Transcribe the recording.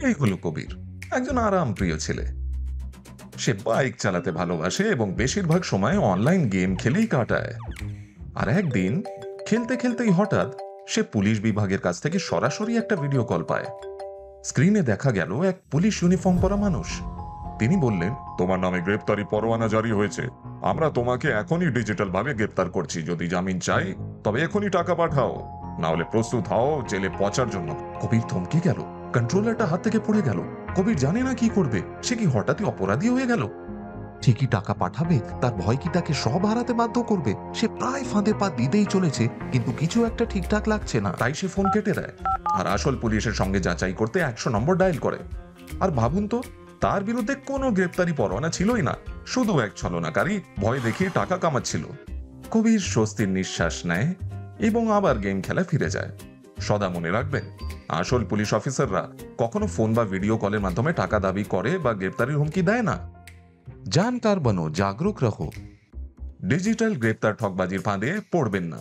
এই হলো কবির, একজন আরাম প্রিয় ছেলে। সে বাইক চালাতে ভালোবাসে এবং বেশিরভাগ সময় অনলাইন গেম খেলেই কাটায়। আর একদিন খেলতে খেলতেই হঠাৎ সে পুলিশ বিভাগের কাছ থেকে সরাসরি একটা ভিডিও কল পায়। স্ক্রিনে দেখা গেল এক পুলিশ ইউনিফর্ম পরা মানুষ। তিনি বললেন, তোমার নামে গ্রেপ্তারি পরোয়ানা জারি হয়েছে। আমরা তোমাকে এখনই ডিজিটাল ভাবে গ্রেপ্তার করছি। যদি জামিন চাই তবে এখনই টাকা পাঠাও, না হলে প্রস্তুত হও জেলে পচার জন্য। কবির থমকে গেল, কন্ট্রোলারটা হাত থেকে পড়ে গেল। কবির জানে না কি করবে। সে কি হঠাৎই অপরাধী হয়ে গেল? ঠিকই টাকা পাঠাবে, তার ভয় কি তাকে সব হারাতে বাধ্য করবে? সে প্রায় ফাঁদে পা দিতেই চলেছে, কিন্তু কিছু একটা ঠিকঠাক লাগছে না। তাই সে ফোন কেটে দেয় আর আসল পুলিশের সঙ্গে যাচাই করতে 100 নম্বর ডায়াল করে। আর ভাবুন তো, তার বিরুদ্ধে কোনো গ্রেপ্তারি পরোয়ানা ছিলই না, শুধু এক ছলনাকারী ভয় দেখিয়ে টাকা কামাচ্ছিল। কবির স্বস্তির নিঃশ্বাস নেয় এবং আবার গেম খেলা ফিরে যায়। সদা মনে রাখবেন, আসল পুলিশ অফিসাররা কখনো ফোন বা ভিডিও কলের মাধ্যমে টাকা দাবি করে বা গ্রেপ্তারির হুমকি দেয় না। जानकार बनो, जागरूक रहो। डिजिटल ग्रेप्तार ठगबाजिर फाঁদে পড়বেন না।